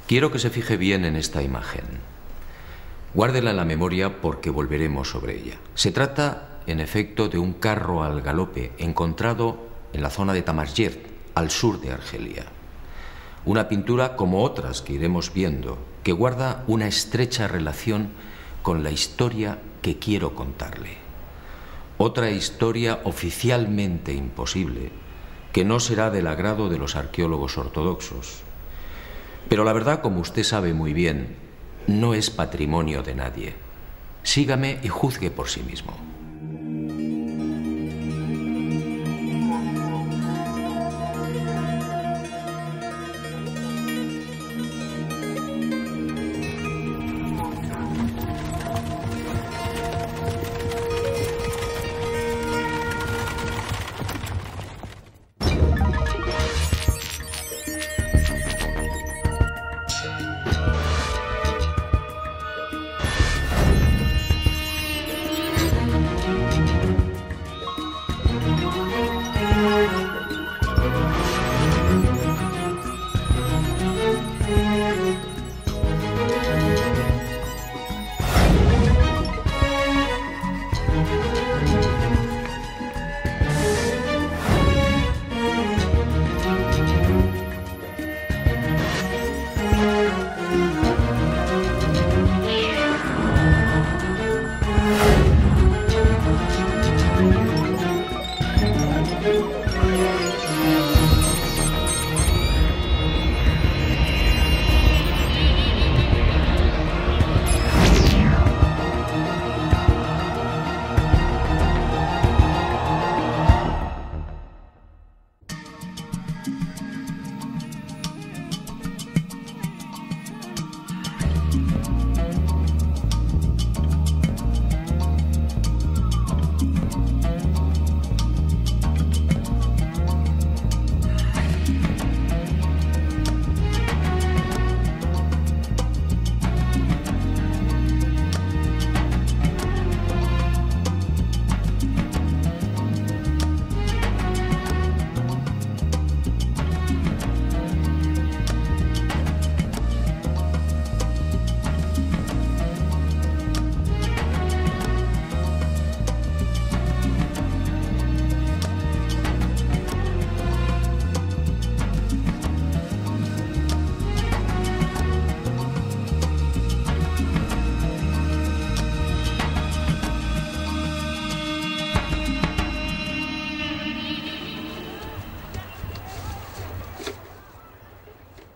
Quiero que se fije bien en esta imagen. Guárdela en la memoria porque volveremos sobre ella. Se trata, en efecto, de un carro al galope encontrado en la zona de Tamashgert, al sur de Argelia. Una pintura como otras que iremos viendo, que guarda una estrecha relación con la historia que quiero contarle. Otra historia oficialmente imposible, que no será del agrado de los arqueólogos ortodoxos. Pero la verdad, como usted sabe muy bien, no es patrimonio de nadie. Sígame y juzgue por sí mismo.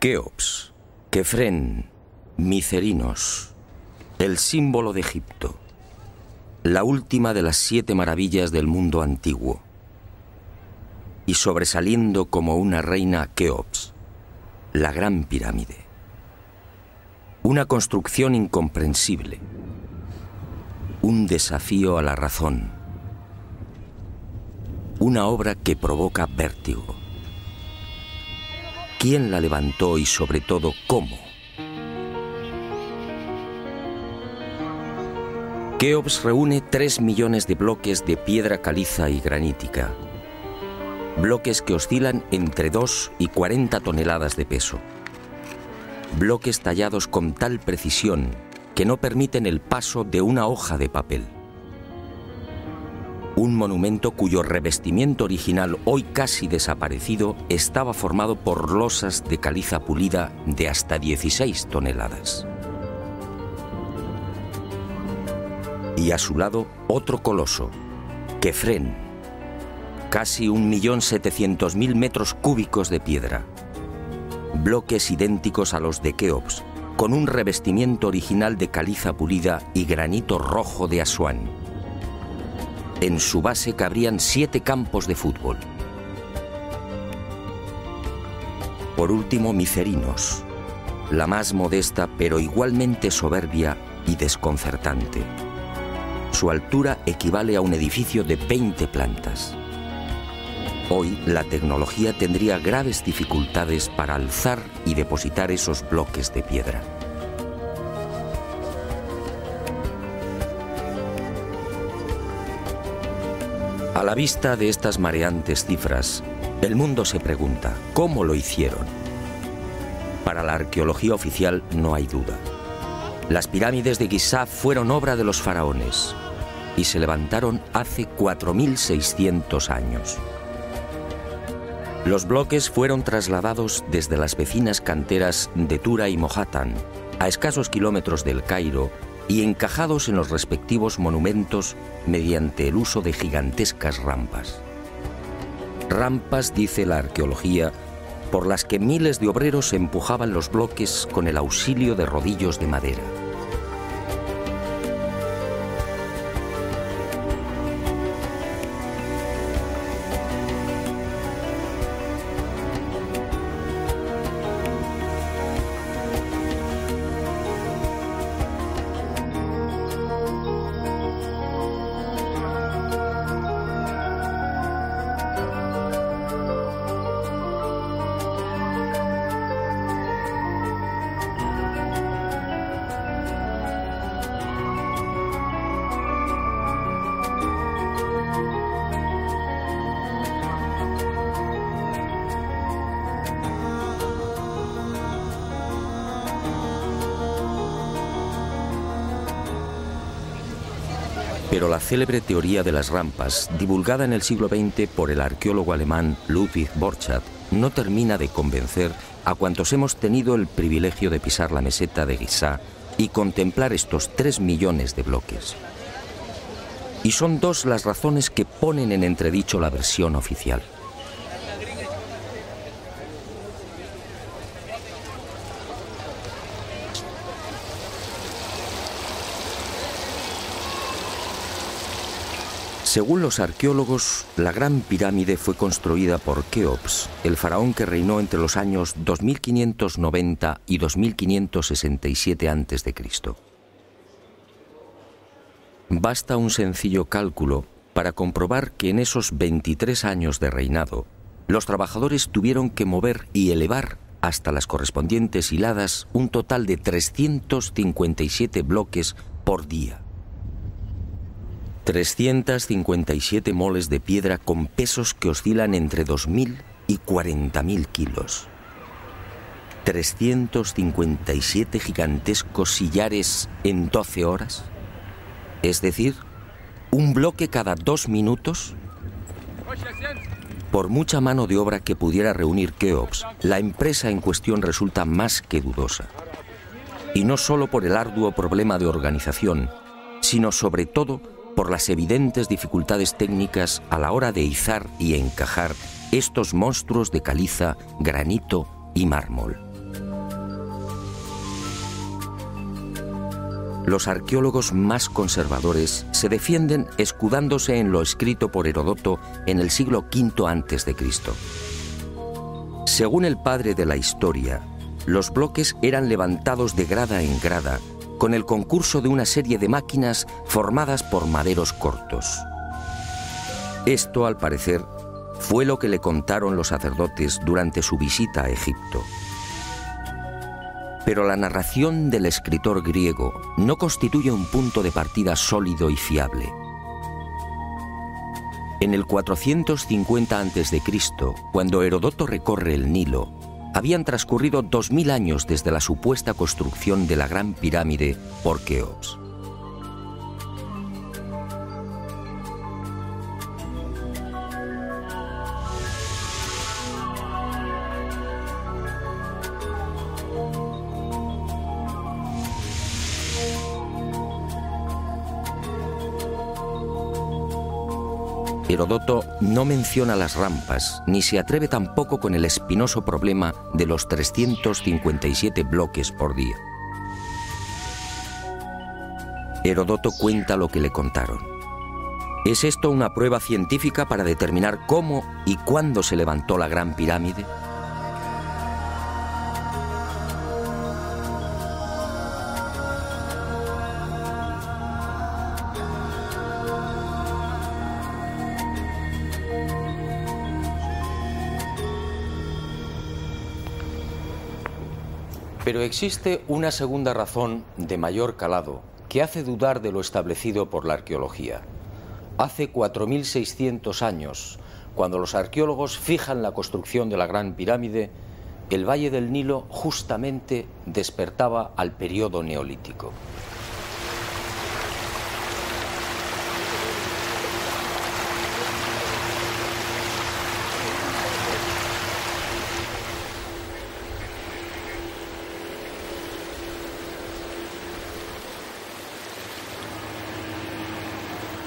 Keops, Kefren, Micerinos, el símbolo de Egipto, la última de las 7 maravillas del mundo antiguo, y sobresaliendo como una reina Keops, la Gran Pirámide. Una construcción incomprensible, un desafío a la razón, una obra que provoca vértigo. ¿Quién la levantó y, sobre todo, cómo? Keops reúne 3 millones de bloques de piedra caliza y granítica. Bloques que oscilan entre 2 y 40 toneladas de peso. Bloques tallados con tal precisión que no permiten el paso de una hoja de papel. Un monumento cuyo revestimiento original, hoy casi desaparecido, estaba formado por losas de caliza pulida de hasta 16 toneladas. Y a su lado, otro coloso, Kefren, casi 1.700.000 metros cúbicos de piedra. Bloques idénticos a los de Keops, con un revestimiento original de caliza pulida y granito rojo de Asuán. En su base cabrían 7 campos de fútbol. Por último, Micerinos, la más modesta pero igualmente soberbia y desconcertante. Su altura equivale a un edificio de 20 plantas. Hoy la tecnología tendría graves dificultades para alzar y depositar esos bloques de piedra. A la vista de estas mareantes cifras, el mundo se pregunta, ¿cómo lo hicieron? Para la arqueología oficial no hay duda. Las pirámides de Giza fueron obra de los faraones y se levantaron hace 4.600 años. Los bloques fueron trasladados desde las vecinas canteras de Tura y Mohatan, a escasos kilómetros del Cairo, y encajados en los respectivos monumentos mediante el uso de gigantescas rampas. Rampas, dice la arqueología, por las que miles de obreros empujaban los bloques con el auxilio de rodillos de madera. Pero la célebre teoría de las rampas, divulgada en el siglo XX por el arqueólogo alemán Ludwig Borchardt, no termina de convencer a cuantos hemos tenido el privilegio de pisar la meseta de Giza y contemplar estos 3 millones de bloques. Y son dos las razones que ponen en entredicho la versión oficial. Según los arqueólogos, la Gran Pirámide fue construida por Keops, el faraón que reinó entre los años 2590 y 2567 a.C. Basta un sencillo cálculo para comprobar que en esos 23 años de reinado, los trabajadores tuvieron que mover y elevar hasta las correspondientes hiladas un total de 357 bloques por día. 357 moles de piedra con pesos que oscilan entre 2.000 y 40.000 kilos. 357 gigantescos sillares en 12 horas. Es decir, un bloque cada 2 minutos. Por mucha mano de obra que pudiera reunir Keops, la empresa en cuestión resulta más que dudosa. Y no solo por el arduo problema de organización, sino sobre todo por las evidentes dificultades técnicas a la hora de izar y encajar estos monstruos de caliza, granito y mármol. Los arqueólogos más conservadores se defienden escudándose en lo escrito por Heródoto en el siglo V a.C. Según el padre de la historia, los bloques eran levantados de grada en grada con el concurso de una serie de máquinas formadas por maderos cortos. Esto, al parecer, fue lo que le contaron los sacerdotes durante su visita a Egipto. Pero la narración del escritor griego no constituye un punto de partida sólido y fiable. En el 450 a.C., cuando Heródoto recorre el Nilo, habían transcurrido 2000 años desde la supuesta construcción de la Gran Pirámide por Keops. Heródoto no menciona las rampas, ni se atreve tampoco con el espinoso problema de los 357 bloques por día. Heródoto cuenta lo que le contaron. ¿Es esto una prueba científica para determinar cómo y cuándo se levantó la Gran Pirámide? Pero existe una segunda razón de mayor calado que hace dudar de lo establecido por la arqueología. Hace 4.600 años, cuando los arqueólogos fijan la construcción de la Gran Pirámide, el valle del Nilo justamente despertaba al periodo neolítico.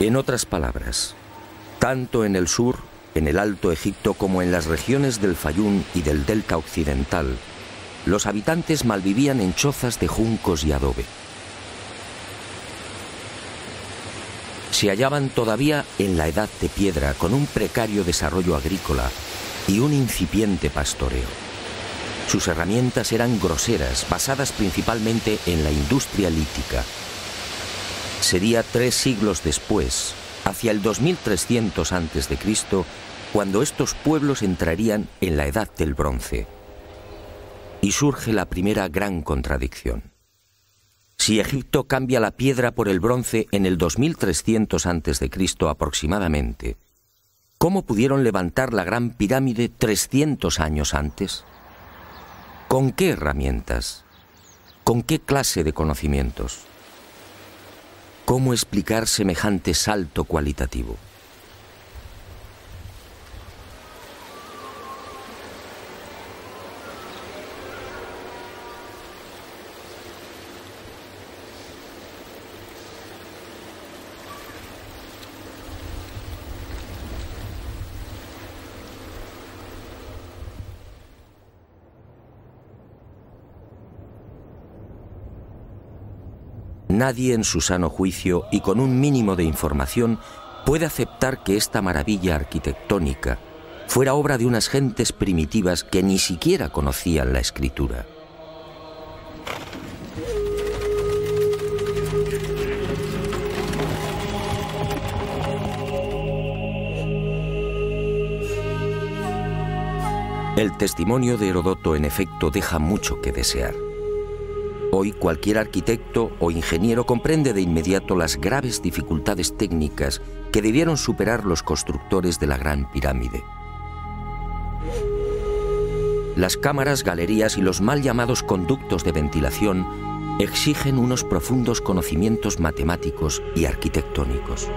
En otras palabras, tanto en el sur, en el Alto Egipto, como en las regiones del Fayum y del Delta Occidental, los habitantes malvivían en chozas de juncos y adobe. Se hallaban todavía en la Edad de Piedra, con un precario desarrollo agrícola y un incipiente pastoreo. Sus herramientas eran groseras, basadas principalmente en la industria lítica. Sería 3 siglos después, hacia el 2300 a.C., cuando estos pueblos entrarían en la Edad del Bronce. Y surge la primera gran contradicción. Si Egipto cambia la piedra por el bronce en el 2300 a.C. aproximadamente, ¿cómo pudieron levantar la Gran Pirámide 300 años antes? ¿Con qué herramientas? ¿Con qué clase de conocimientos? ¿Cómo explicar semejante salto cualitativo? Nadie en su sano juicio y con un mínimo de información puede aceptar que esta maravilla arquitectónica fuera obra de unas gentes primitivas que ni siquiera conocían la escritura. El testimonio de Heródoto, en efecto, deja mucho que desear. Hoy cualquier arquitecto o ingeniero comprende de inmediato las graves dificultades técnicas que debieron superar los constructores de la Gran Pirámide. Las cámaras, galerías y los mal llamados conductos de ventilación exigen unos profundos conocimientos matemáticos y arquitectónicos.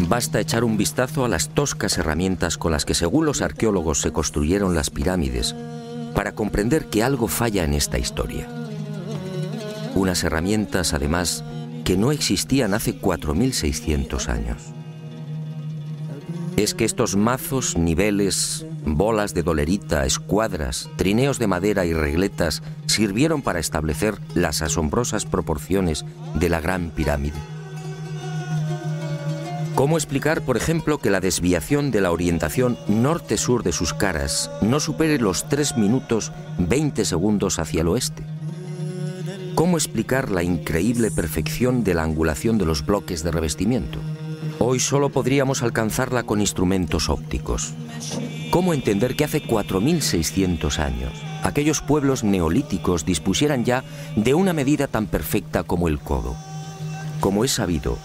Basta echar un vistazo a las toscas herramientas con las que, según los arqueólogos, se construyeron las pirámides para comprender que algo falla en esta historia. Unas herramientas, además, que no existían hace 4600 años. Es que estos mazos, niveles, bolas de dolerita, escuadras, trineos de madera y regletas sirvieron para establecer las asombrosas proporciones de la Gran Pirámide. ¿Cómo explicar, por ejemplo, que la desviación de la orientación norte-sur de sus caras no supere los 3 minutos 20 segundos hacia el oeste? ¿Cómo explicar la increíble perfección de la angulación de los bloques de revestimiento? Hoy solo podríamos alcanzarla con instrumentos ópticos. ¿Cómo entender que hace 4600 años aquellos pueblos neolíticos dispusieran ya de una medida tan perfecta como el codo? Como es sabido,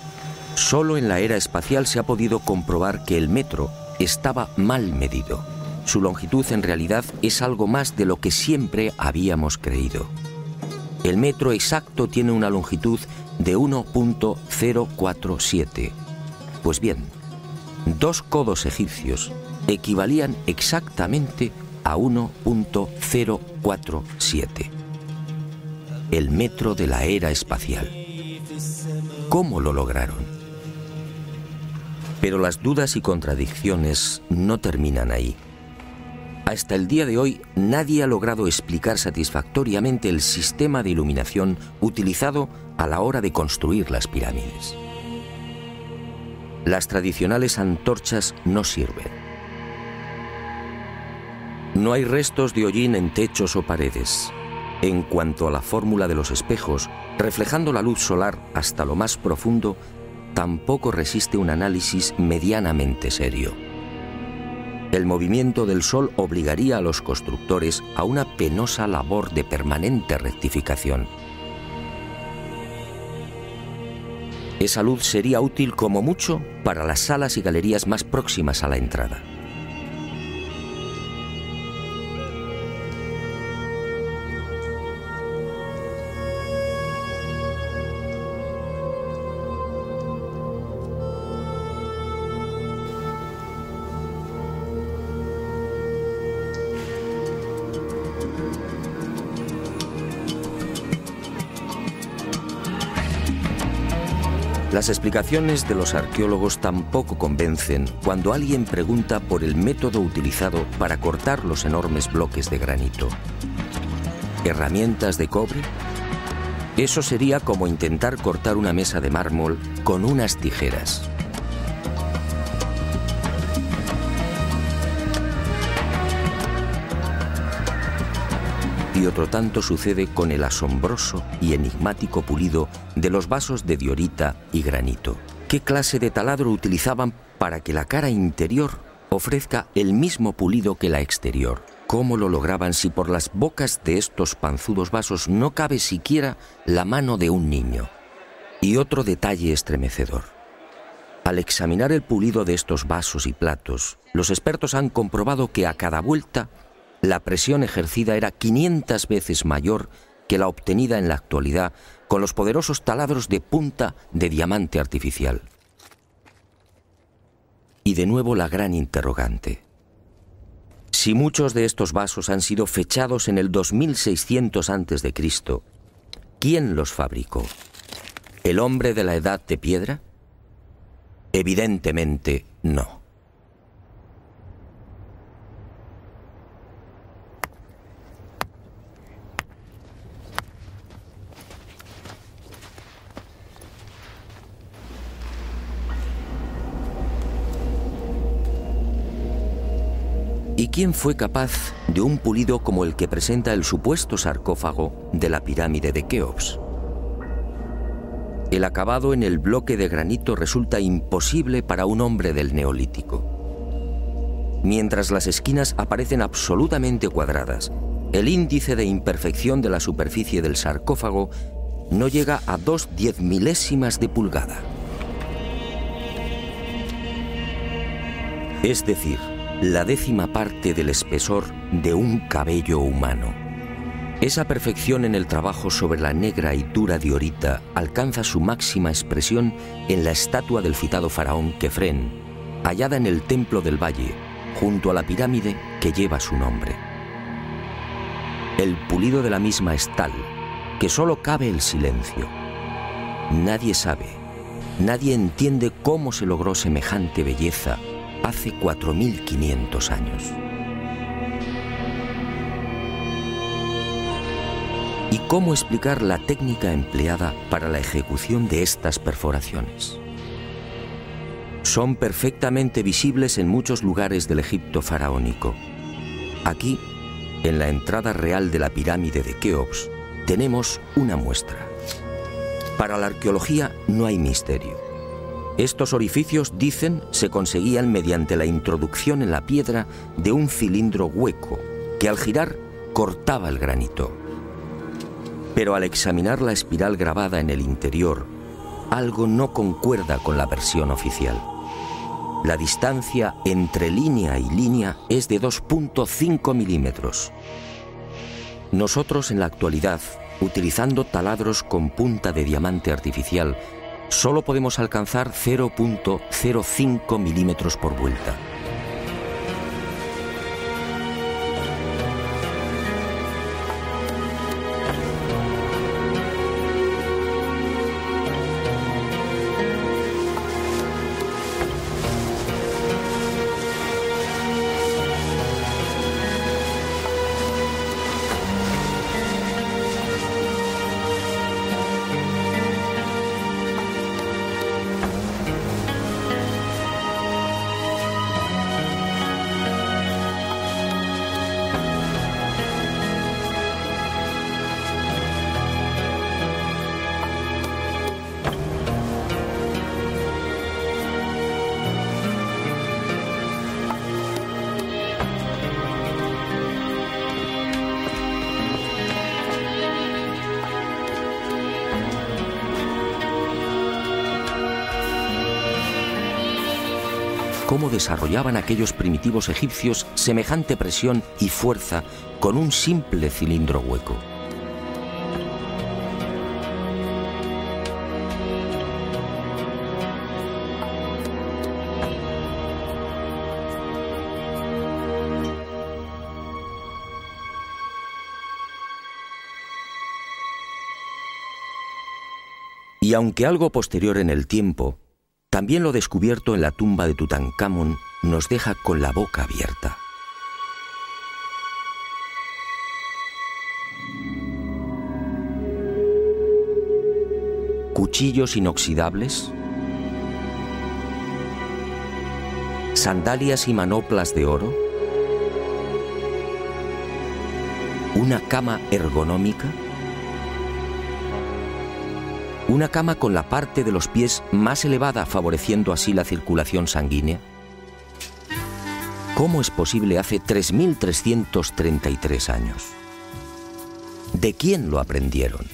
solo en la era espacial se ha podido comprobar que el metro estaba mal medido. Su longitud en realidad es algo más de lo que siempre habíamos creído. El metro exacto tiene una longitud de 1.047. Pues bien, 2 codos egipcios equivalían exactamente a 1.047. El metro de la era espacial. ¿Cómo lo lograron? Pero las dudas y contradicciones no terminan ahí. Hasta el día de hoy, nadie ha logrado explicar satisfactoriamente el sistema de iluminación utilizado a la hora de construir las pirámides. Las tradicionales antorchas no sirven. No hay restos de hollín en techos o paredes. En cuanto a la fórmula de los espejos, reflejando la luz solar hasta lo más profundo, tampoco resiste un análisis medianamente serio. El movimiento del Sol obligaría a los constructores a una penosa labor de permanente rectificación. Esa luz sería útil como mucho para las salas y galerías más próximas a la entrada. Las explicaciones de los arqueólogos tampoco convencen cuando alguien pregunta por el método utilizado para cortar los enormes bloques de granito. ¿Herramientas de cobre? Eso sería como intentar cortar una mesa de mármol con unas tijeras. Y otro tanto sucede con el asombroso y enigmático pulido de los vasos de diorita y granito. ¿Qué clase de taladro utilizaban para que la cara interior ofrezca el mismo pulido que la exterior? ¿Cómo lo lograban si por las bocas de estos panzudos vasos no cabe siquiera la mano de un niño? Y otro detalle estremecedor. Al examinar el pulido de estos vasos y platos, los expertos han comprobado que a cada vuelta la presión ejercida era 500 veces mayor que la obtenida en la actualidad con los poderosos taladros de punta de diamante artificial. Y de nuevo la gran interrogante. Si muchos de estos vasos han sido fechados en el 2600 a.C., ¿quién los fabricó? ¿El hombre de la Edad de Piedra? Evidentemente no. ¿Y quién fue capaz de un pulido como el que presenta el supuesto sarcófago de la pirámide de Keops? El acabado en el bloque de granito resulta imposible para un hombre del Neolítico. Mientras las esquinas aparecen absolutamente cuadradas, el índice de imperfección de la superficie del sarcófago no llega a 2/10 de pulgada. Es decir, la 10ª parte del espesor de un cabello humano. Esa perfección en el trabajo sobre la negra y dura diorita alcanza su máxima expresión en la estatua del citado faraón Kefren, hallada en el Templo del Valle, junto a la pirámide que lleva su nombre. El pulido de la misma es tal que solo cabe el silencio. Nadie sabe, nadie entiende cómo se logró semejante belleza hace 4500 años. ¿Y cómo explicar la técnica empleada para la ejecución de estas perforaciones? Son perfectamente visibles en muchos lugares del Egipto faraónico. Aquí, en la entrada real de la pirámide de Keops, tenemos una muestra. Para la arqueología no hay misterio. Estos orificios, dicen, se conseguían mediante la introducción en la piedra de un cilindro hueco que al girar cortaba el granito. Pero al examinar la espiral grabada en el interior, algo no concuerda con la versión oficial. La distancia entre línea y línea es de 2,5 milímetros. Nosotros en la actualidad, utilizando taladros con punta de diamante artificial, solo podemos alcanzar 0,05 milímetros por vuelta. cómo desarrollaban aquellos primitivos egipcios semejante presión y fuerza con un simple cilindro hueco. Y aunque algo posterior en el tiempo, también lo descubierto en la tumba de Tutankamón nos deja con la boca abierta. Cuchillos inoxidables, sandalias y manoplas de oro, una cama ergonómica, una cama con la parte de los pies más elevada, favoreciendo así la circulación sanguínea. ¿Cómo es posible hace 3.333 años? ¿De quién lo aprendieron?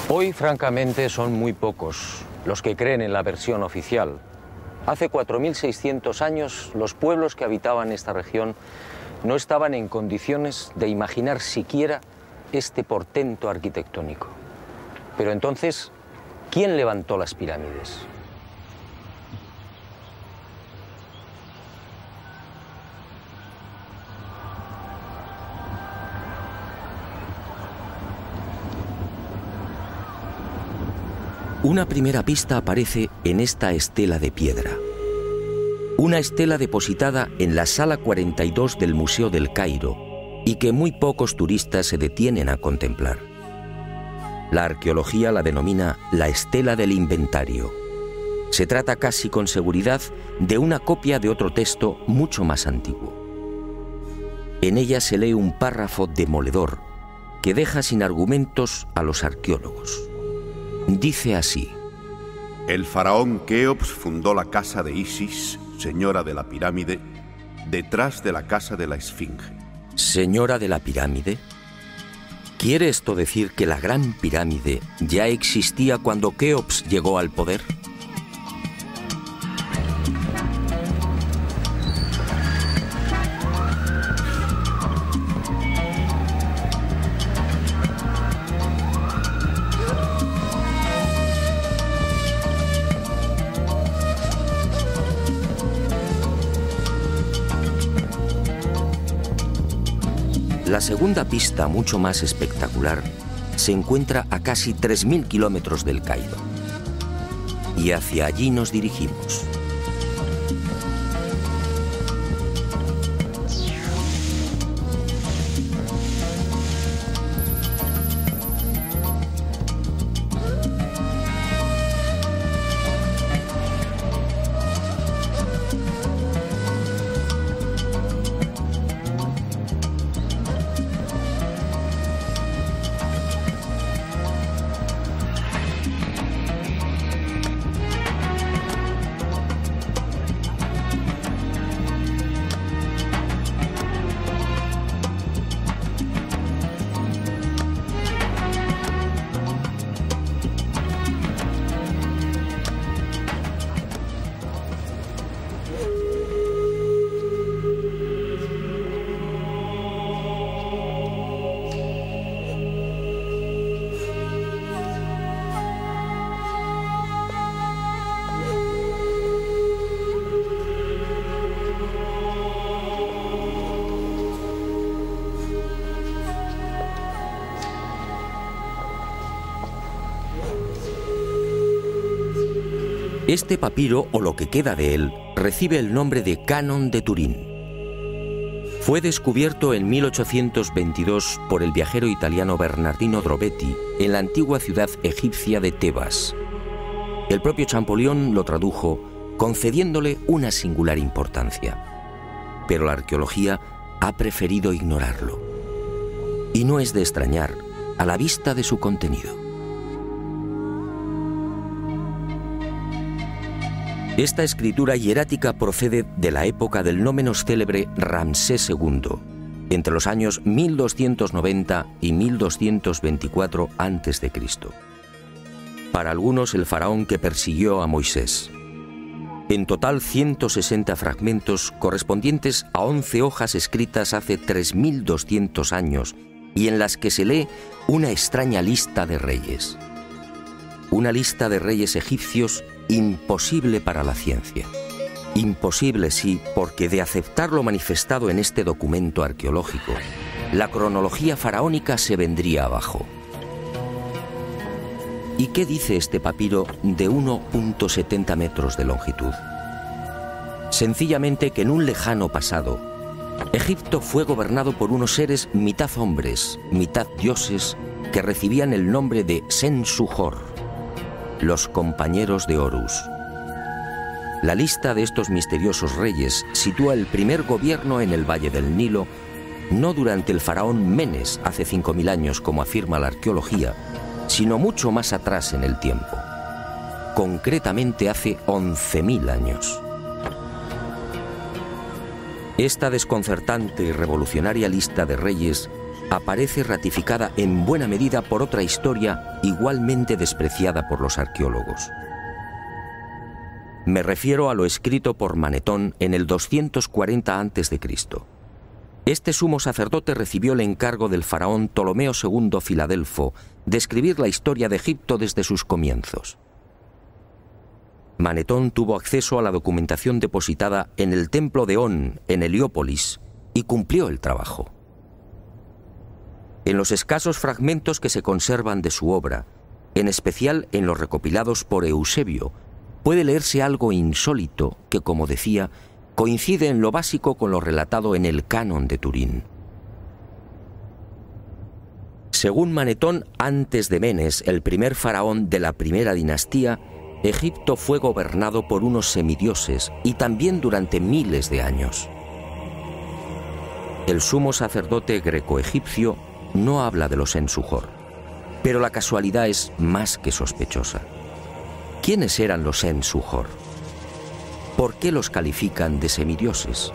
Hoy, francamente, son muy pocos los que creen en la versión oficial. Hace 4.600 años, los pueblos que habitaban esta región no estaban en condiciones de imaginar siquiera este portento arquitectónico. Pero entonces, ¿quién levantó las pirámides? Una primera pista aparece en esta estela de piedra. Una estela depositada en la sala 42 del Museo del Cairo y que muy pocos turistas se detienen a contemplar. La arqueología la denomina la estela del inventario. Se trata casi con seguridad de una copia de otro texto mucho más antiguo. En ella se lee un párrafo demoledor que deja sin argumentos a los arqueólogos. Dice así: el faraón Keops fundó la casa de Isis, señora de la pirámide, detrás de la casa de la Esfinge. ¿Señora de la pirámide? ¿Quiere esto decir que la Gran Pirámide ya existía cuando Keops llegó al poder? La segunda pista, mucho más espectacular, se encuentra a casi 3.000 kilómetros del Cairo. Y hacia allí nos dirigimos. Este papiro, o lo que queda de él, recibe el nombre de Canon de Turín. Fue descubierto en 1822 por el viajero italiano Bernardino Drobetti en la antigua ciudad egipcia de Tebas. El propio Champollion lo tradujo, concediéndole una singular importancia. Pero la arqueología ha preferido ignorarlo. Y no es de extrañar a la vista de su contenido. Esta escritura hierática procede de la época del no menos célebre Ramsés II, entre los años 1290 y 1224 a.C. Para algunos, el faraón que persiguió a Moisés. En total, 160 fragmentos correspondientes a 11 hojas escritas hace 3200 años y en las que se lee una extraña lista de reyes. Una lista de reyes egipcios imposible para la ciencia. Imposible, sí, porque de aceptar lo manifestado en este documento arqueológico, la cronología faraónica se vendría abajo. ¿Y qué dice este papiro de 1,70 metros de longitud? Sencillamente que en un lejano pasado, Egipto fue gobernado por unos seres mitad hombres, mitad dioses, que recibían el nombre de Sen-Suhor, los compañeros de Horus. La lista de estos misteriosos reyes sitúa el primer gobierno en el Valle del Nilo, no durante el faraón Menes hace 5000 años, como afirma la arqueología, sino mucho más atrás en el tiempo, concretamente hace 11.000 años. Esta desconcertante y revolucionaria lista de reyes aparece ratificada en buena medida por otra historia igualmente despreciada por los arqueólogos. Me refiero a lo escrito por Manetón en el 240 a.C. Este sumo sacerdote recibió el encargo del faraón Ptolomeo II Filadelfo de escribir la historia de Egipto desde sus comienzos. Manetón tuvo acceso a la documentación depositada en el templo de On, en Heliópolis, y cumplió el trabajo. En los escasos fragmentos que se conservan de su obra, en especial en los recopilados por Eusebio, puede leerse algo insólito que, como decía, coincide en lo básico con lo relatado en el Canon de Turín. Según Manetón, antes de Menes, el primer faraón de la primera dinastía, Egipto fue gobernado por unos semidioses y también durante miles de años. El sumo sacerdote greco-egipcio no habla de los Sen-Suhor, pero la casualidad es más que sospechosa. ¿Quiénes eran los Sen-Suhor? ¿Por qué los califican de semidioses?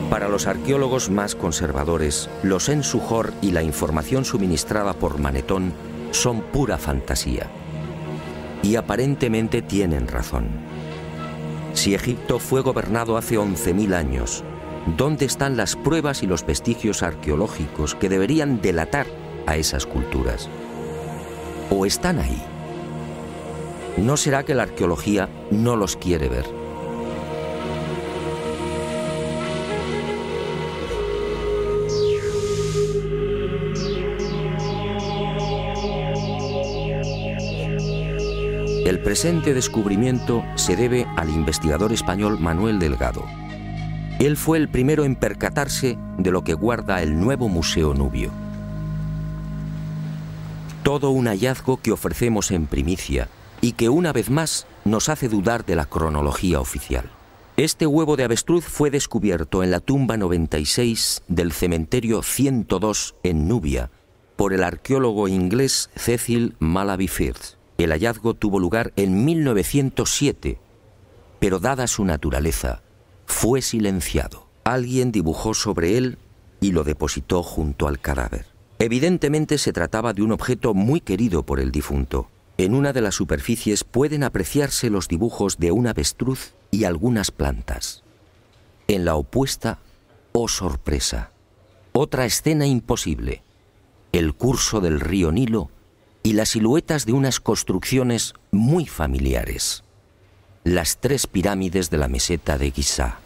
Para los arqueólogos más conservadores, los Sen-Suhor y la información suministrada por Manetón son pura fantasía. Y aparentemente tienen razón. Si Egipto fue gobernado hace 11.000 años, ¿dónde están las pruebas y los vestigios arqueológicos que deberían delatar a esas culturas? ¿O están ahí? ¿No será que la arqueología no los quiere ver? El presente descubrimiento se debe al investigador español Manuel Delgado. Él fue el primero en percatarse de lo que guarda el nuevo Museo Nubio. Todo un hallazgo que ofrecemos en primicia y que una vez más nos hace dudar de la cronología oficial. Este huevo de avestruz fue descubierto en la tumba 96 del cementerio 102 en Nubia por el arqueólogo inglés Cecil Malaby Firth. El hallazgo tuvo lugar en 1907, pero dada su naturaleza, fue silenciado. Alguien dibujó sobre él y lo depositó junto al cadáver. Evidentemente se trataba de un objeto muy querido por el difunto. En una de las superficies pueden apreciarse los dibujos de un avestruz y algunas plantas. En la opuesta, ¡oh sorpresa!, otra escena imposible: el curso del río Nilo y las siluetas de unas construcciones muy familiares: las 3 pirámides de la meseta de Giza.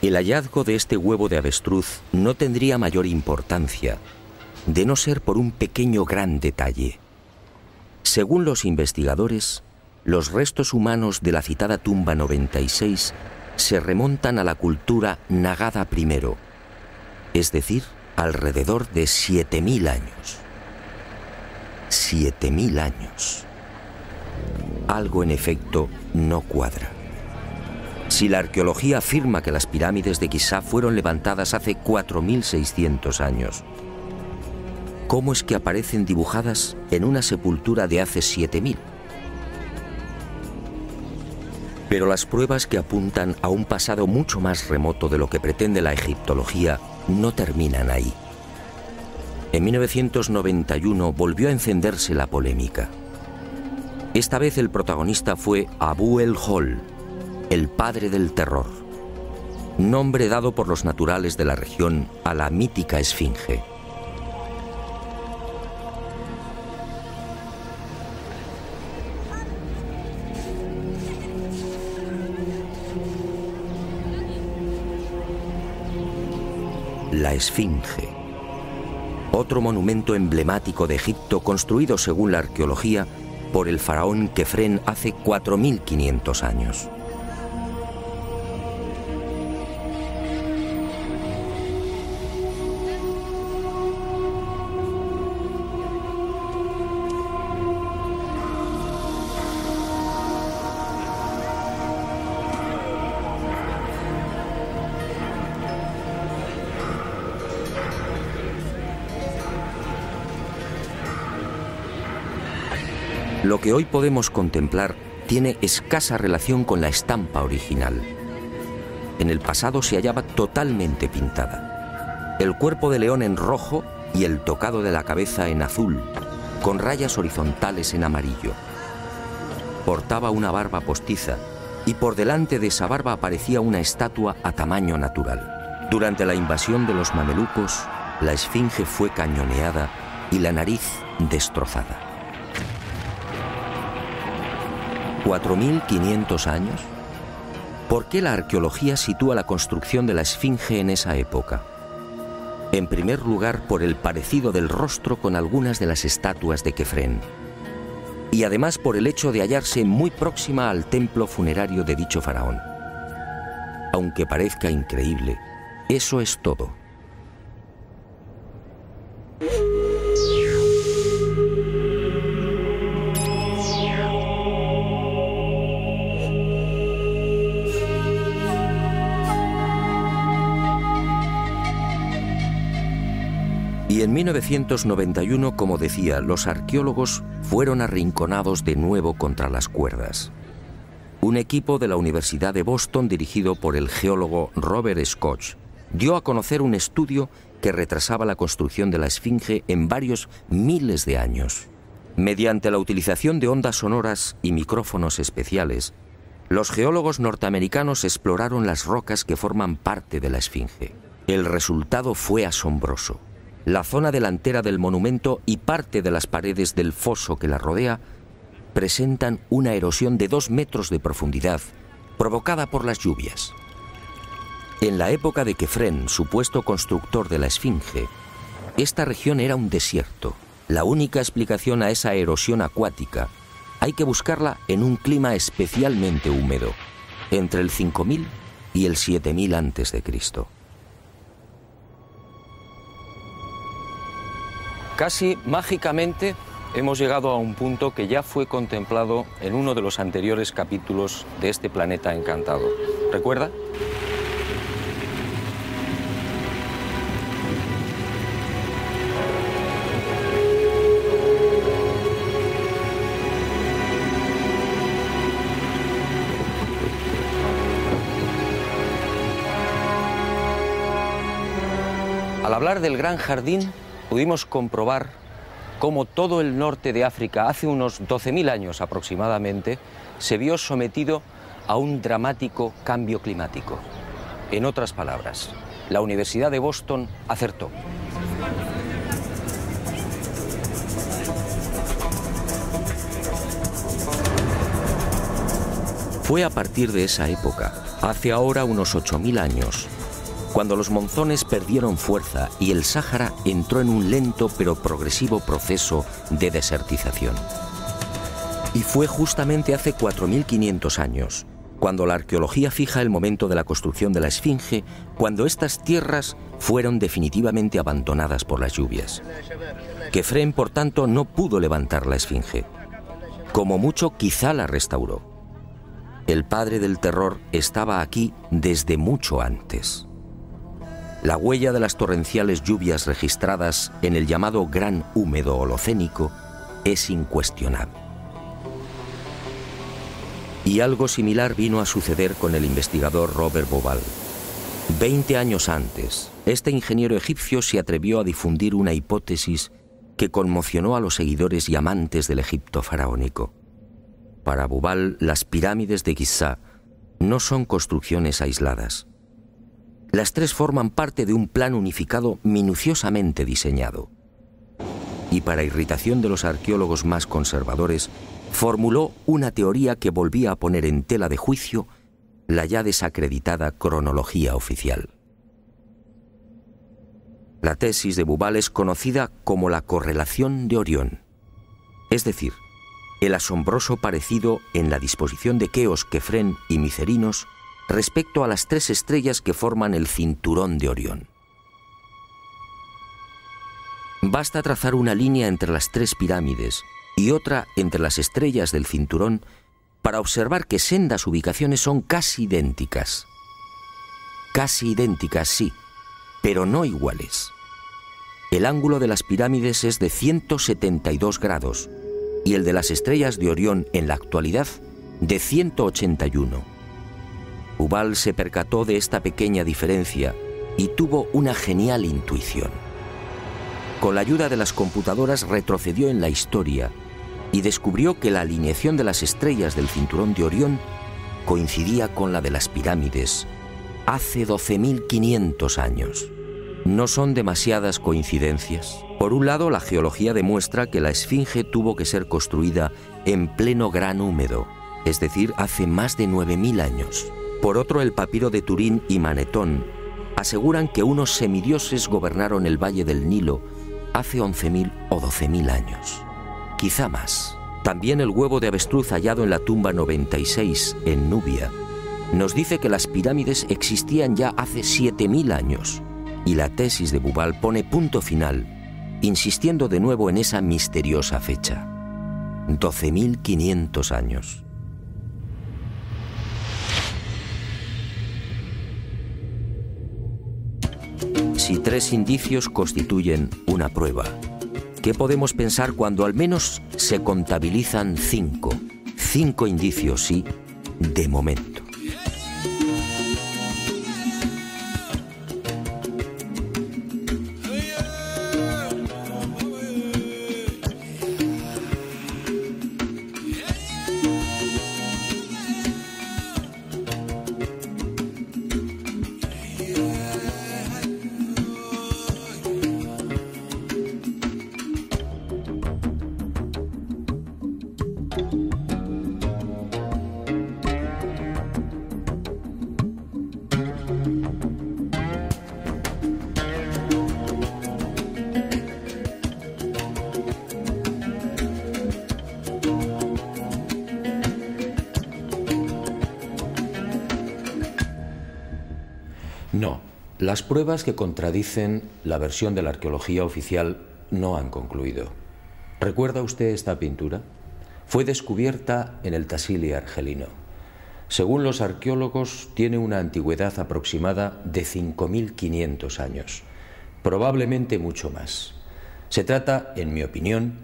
El hallazgo de este huevo de avestruz no tendría mayor importancia, de no ser por un pequeño gran detalle. Según los investigadores, los restos humanos de la citada tumba 96 se remontan a la cultura Nagada I, es decir, alrededor de 7000 años. 7000 años. Algo en efecto no cuadra. Si la arqueología afirma que las pirámides de Giza fueron levantadas hace 4600 años, ¿cómo es que aparecen dibujadas en una sepultura de hace 7000? Pero las pruebas que apuntan a un pasado mucho más remoto de lo que pretende la egiptología no terminan ahí. En 1991 volvió a encenderse la polémica. Esta vez el protagonista fue Abu el-Hol, el padre del terror, nombre dado por los naturales de la región a la mítica esfinge. La esfinge, otro monumento emblemático de Egipto construido, según la arqueología, por el faraón Kefren hace 4500 años. Lo que hoy podemos contemplar tiene escasa relación con la estampa original. En el pasado se hallaba totalmente pintada. El cuerpo de león en rojo y el tocado de la cabeza en azul, con rayas horizontales en amarillo. Portaba una barba postiza y por delante de esa barba aparecía una estatua a tamaño natural. Durante la invasión de los mamelucos, la esfinge fue cañoneada y la nariz destrozada. ¿4500 años? ¿Por qué la arqueología sitúa la construcción de la esfinge en esa época? En primer lugar, por el parecido del rostro con algunas de las estatuas de Kefren. Y además por el hecho de hallarse muy próxima al templo funerario de dicho faraón. Aunque parezca increíble, eso es todo. Y en 1991, como decía, los arqueólogos fueron arrinconados de nuevo contra las cuerdas. Un equipo de la Universidad de Boston, dirigido por el geólogo Robert Scotch, dio a conocer un estudio que retrasaba la construcción de la esfinge en varios miles de años. Mediante la utilización de ondas sonoras y micrófonos especiales, los geólogos norteamericanos exploraron las rocas que forman parte de la esfinge. El resultado fue asombroso. La zona delantera del monumento y parte de las paredes del foso que la rodea presentan una erosión de 2 metros de profundidad, provocada por las lluvias. En la época de Kefren, supuesto constructor de la esfinge, esta región era un desierto. La única explicación a esa erosión acuática hay que buscarla en un clima especialmente húmedo, entre el 5000 y el 7000 a.C. Casi mágicamente hemos llegado a un punto que ya fue contemplado en uno de los anteriores capítulos de este planeta encantado. ¿Recuerda? Al hablar del Gran Jardín, pudimos comprobar cómo todo el norte de África, hace unos 12.000 años aproximadamente, se vio sometido a un dramático cambio climático. En otras palabras, la Universidad de Boston acertó. Fue a partir de esa época, hace ahora unos 8000 años, cuando los monzones perdieron fuerza y el Sáhara entró en un lento pero progresivo proceso de desertización. Y fue justamente hace 4500 años, cuando la arqueología fija el momento de la construcción de la Esfinge, cuando estas tierras fueron definitivamente abandonadas por las lluvias. Quefren, por tanto, no pudo levantar la Esfinge. Como mucho, quizá la restauró. El padre del terror estaba aquí desde mucho antes. La huella de las torrenciales lluvias registradas en el llamado Gran Húmedo Holocénico es incuestionable. Y algo similar vino a suceder con el investigador Robert Bauval. 20 años antes, este ingeniero egipcio se atrevió a difundir una hipótesis que conmocionó a los seguidores y amantes del Egipto faraónico. Para Bauval, las pirámides de Giza no son construcciones aisladas. Las tres forman parte de un plan unificado minuciosamente diseñado. Y para irritación de los arqueólogos más conservadores, formuló una teoría que volvía a poner en tela de juicio la ya desacreditada cronología oficial. La tesis de Bauval es conocida como la correlación de Orión, es decir, el asombroso parecido en la disposición de Keos, Quefren y Micerinos respecto a las tres estrellas que forman el cinturón de Orión. Basta trazar una línea entre las tres pirámides y otra entre las estrellas del cinturón para observar que sendas ubicaciones son casi idénticas. Casi idénticas, sí, pero no iguales. El ángulo de las pirámides es de 172 grados y el de las estrellas de Orión en la actualidad de 181. Bauval se percató de esta pequeña diferencia y tuvo una genial intuición. Con la ayuda de las computadoras retrocedió en la historia y descubrió que la alineación de las estrellas del cinturón de Orión coincidía con la de las pirámides hace 12.500 años. ¿No son demasiadas coincidencias? Por un lado, la geología demuestra que la Esfinge tuvo que ser construida en pleno Gran Húmedo, es decir, hace más de 9.000 años. Por otro, el papiro de Turín y Manetón aseguran que unos semidioses gobernaron el valle del Nilo hace 11.000 o 12.000 años. Quizá más. También el huevo de avestruz hallado en la tumba 96 en Nubia nos dice que las pirámides existían ya hace 7.000 años. Y la tesis de Bauval pone punto final, insistiendo de nuevo en esa misteriosa fecha. 12.500 años. Si tres indicios constituyen una prueba, ¿qué podemos pensar cuando al menos se contabilizan 5? 5 indicios, sí, de momento. No, las pruebas que contradicen la versión de la arqueología oficial no han concluido. ¿Recuerda usted esta pintura? Fue descubierta en el Tassili argelino. Según los arqueólogos, tiene una antigüedad aproximada de 5.500 años, probablemente mucho más. Se trata, en mi opinión,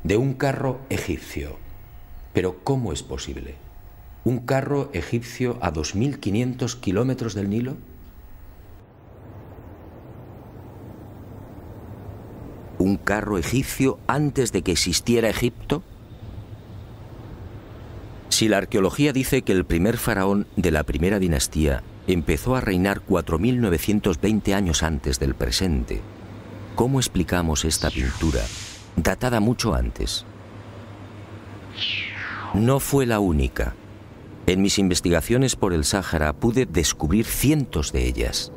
de un carro egipcio. Pero ¿cómo es posible? ¿Un carro egipcio a 2.500 kilómetros del Nilo? ¿Un carro egipcio antes de que existiera Egipto? Si la arqueología dice que el primer faraón de la primera dinastía empezó a reinar 4.920 años antes del presente, ¿cómo explicamos esta pintura, datada mucho antes? No fue la única. En mis investigaciones por el Sáhara pude descubrir cientos de ellas.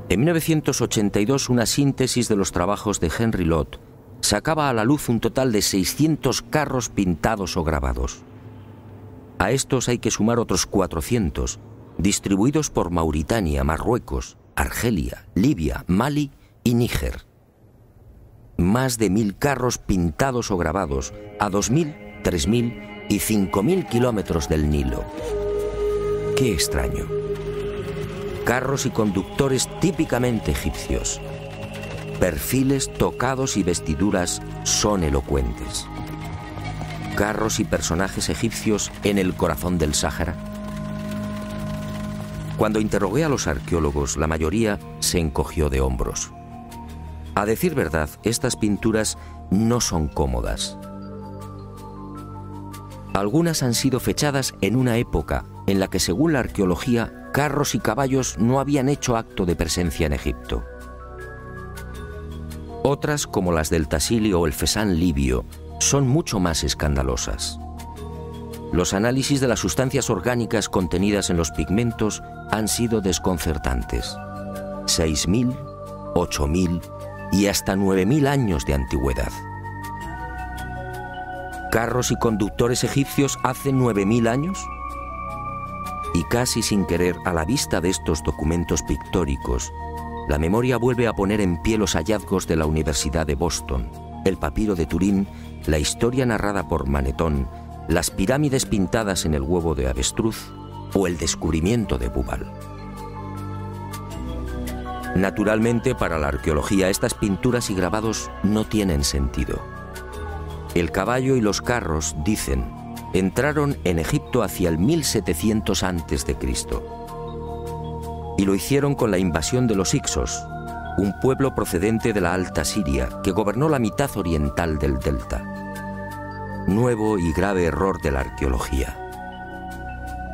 En 1982, una síntesis de los trabajos de Henry Lott sacaba a la luz un total de 600 carros pintados o grabados. A estos hay que sumar otros 400, distribuidos por Mauritania, Marruecos, Argelia, Libia, Mali y Níger. Más de 1000 carros pintados o grabados a 2000, 3000 y 5000 kilómetros del Nilo. ¡Qué extraño! Carros y conductores típicamente egipcios. Perfiles, tocados y vestiduras son elocuentes. Carros y personajes egipcios en el corazón del Sáhara. Cuando interrogué a los arqueólogos, la mayoría se encogió de hombros. A decir verdad, estas pinturas no son cómodas. Algunas han sido fechadas en una época en la que, según la arqueología, carros y caballos no habían hecho acto de presencia en Egipto. Otras, como las del Tassili o el Fesán libio, son mucho más escandalosas. Los análisis de las sustancias orgánicas contenidas en los pigmentos han sido desconcertantes. 6000, 8000 y hasta 9000 años de antigüedad. ¿Carros y conductores egipcios hace 9000 años? Y casi sin querer, a la vista de estos documentos pictóricos, la memoria vuelve a poner en pie los hallazgos de la Universidad de Boston, el papiro de Turín, la historia narrada por Manetón, las pirámides pintadas en el huevo de avestruz o el descubrimiento de Bubal. Naturalmente, para la arqueología, estas pinturas y grabados no tienen sentido. El caballo y los carros, dicen, entraron en Egipto hacia el 1700 a.C. y lo hicieron con la invasión de los Hicsos, un pueblo procedente de la Alta Siria que gobernó la mitad oriental del delta. Nuevo y grave error de la arqueología.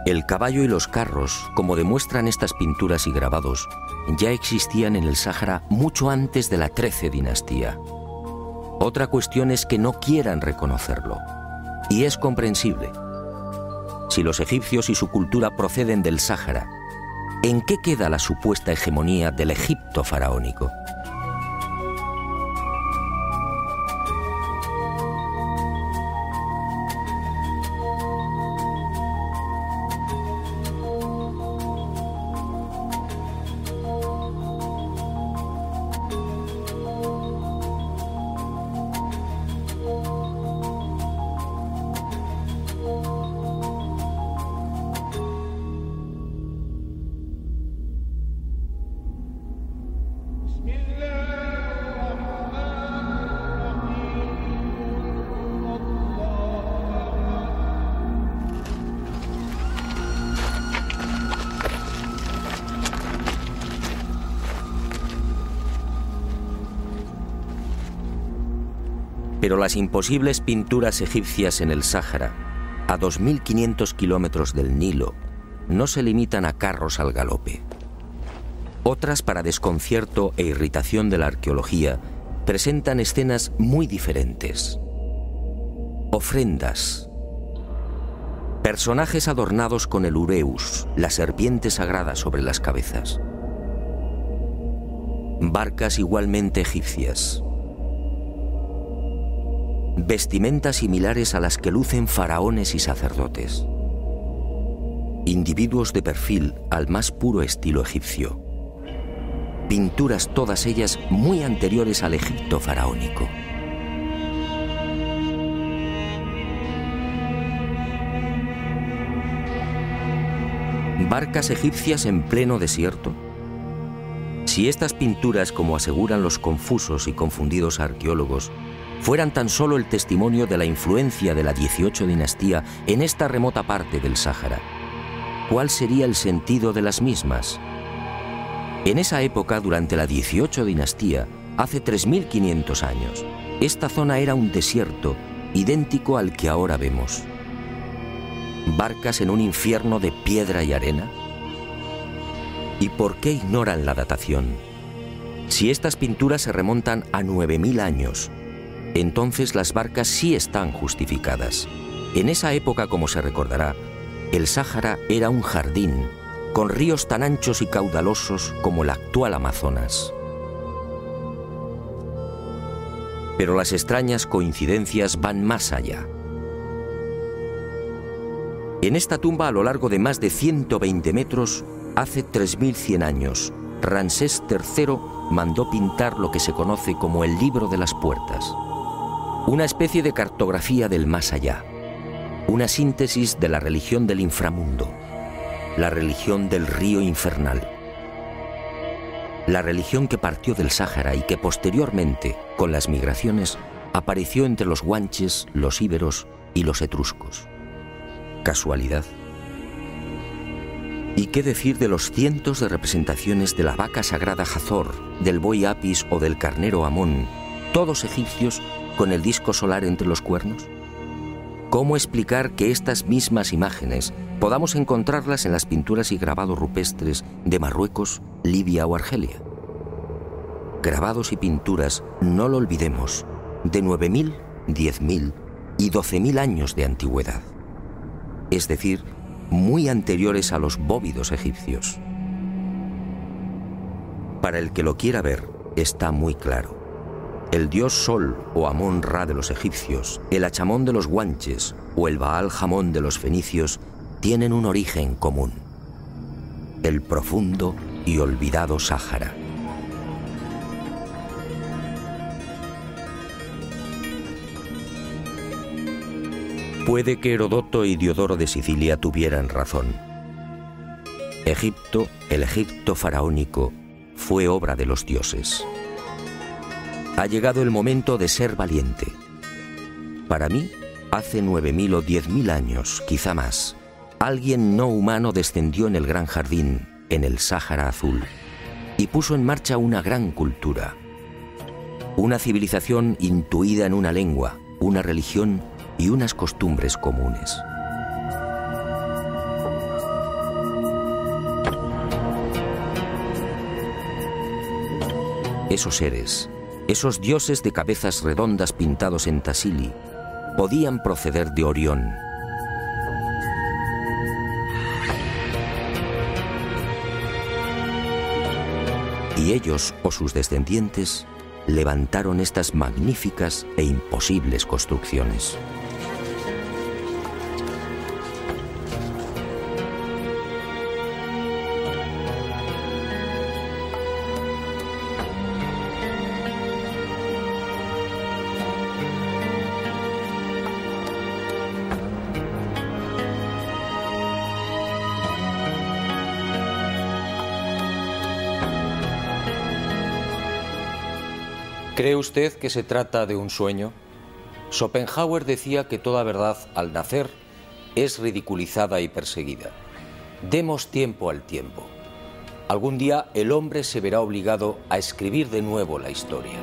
El caballo y los carros, como demuestran estas pinturas y grabados, ya existían en el Sáhara mucho antes de la 13 dinastía. Otra cuestión es que no quieran reconocerlo, y es comprensible. Si los egipcios y su cultura proceden del Sáhara, ¿en qué queda la supuesta hegemonía del Egipto faraónico? Pero las imposibles pinturas egipcias en el Sáhara, a 2500 kilómetros del Nilo, no se limitan a carros al galope. Otras, para desconcierto e irritación de la arqueología, presentan escenas muy diferentes. Ofrendas. Personajes adornados con el ureus, la serpiente sagrada sobre las cabezas. Barcas igualmente egipcias. Vestimentas similares a las que lucen faraones y sacerdotes. Individuos de perfil al más puro estilo egipcio. Pinturas todas ellas muy anteriores al Egipto faraónico. ¿Barcas egipcias en pleno desierto? Si estas pinturas, como aseguran los confusos y confundidos arqueólogos, fueran tan solo el testimonio de la influencia de la 18 dinastía en esta remota parte del Sáhara, ¿cuál sería el sentido de las mismas? En esa época, durante la 18 dinastía, hace 3500 años, esta zona era un desierto idéntico al que ahora vemos. ¿Barcas en un infierno de piedra y arena? ¿Y por qué ignoran la datación? Si estas pinturas se remontan a 9000 años, entonces las barcas sí están justificadas. En esa época, como se recordará, el Sáhara era un jardín, con ríos tan anchos y caudalosos como el actual Amazonas. Pero las extrañas coincidencias van más allá. En esta tumba, a lo largo de más de 120 metros, hace 3100 años, Ramsés III mandó pintar lo que se conoce como el Libro de las Puertas, una especie de cartografía del más allá, una síntesis de la religión del inframundo, la religión del río infernal, la religión que partió del Sáhara y que posteriormente, con las migraciones, apareció entre los guanches, los íberos y los etruscos. ¿Casualidad? ¿Y qué decir de los cientos de representaciones de la vaca sagrada Hathor, del buey Apis o del carnero Amón, todos egipcios con el disco solar entre los cuernos? ¿Cómo explicar que estas mismas imágenes podamos encontrarlas en las pinturas y grabados rupestres de Marruecos, Libia o Argelia? Grabados y pinturas, no lo olvidemos, de 9.000, 10.000 y 12.000 años de antigüedad, es decir, muy anteriores a los bóvidos egipcios. Para el que lo quiera ver, está muy claro. El dios Sol o Amón-Ra de los egipcios, el Achamón de los guanches o el Baal-Jamón de los fenicios tienen un origen común: el profundo y olvidado Sáhara. Puede que Herodoto y Diodoro de Sicilia tuvieran razón. Egipto, el Egipto faraónico, fue obra de los dioses. Ha llegado el momento de ser valiente. Para mí, hace 9.000 o 10.000 años, quizá más, alguien no humano descendió en el gran jardín, en el Sáhara Azul, y puso en marcha una gran cultura. Una civilización intuida en una lengua, una religión y unas costumbres comunes. Esos seres, esos dioses de cabezas redondas pintados en Tassili, podían proceder de Orión. Y ellos o sus descendientes levantaron estas magníficas e imposibles construcciones. ¿Cree usted que se trata de un sueño? Schopenhauer decía que toda verdad, al nacer, es ridiculizada y perseguida. Demos tiempo al tiempo. Algún día el hombre se verá obligado a escribir de nuevo la historia.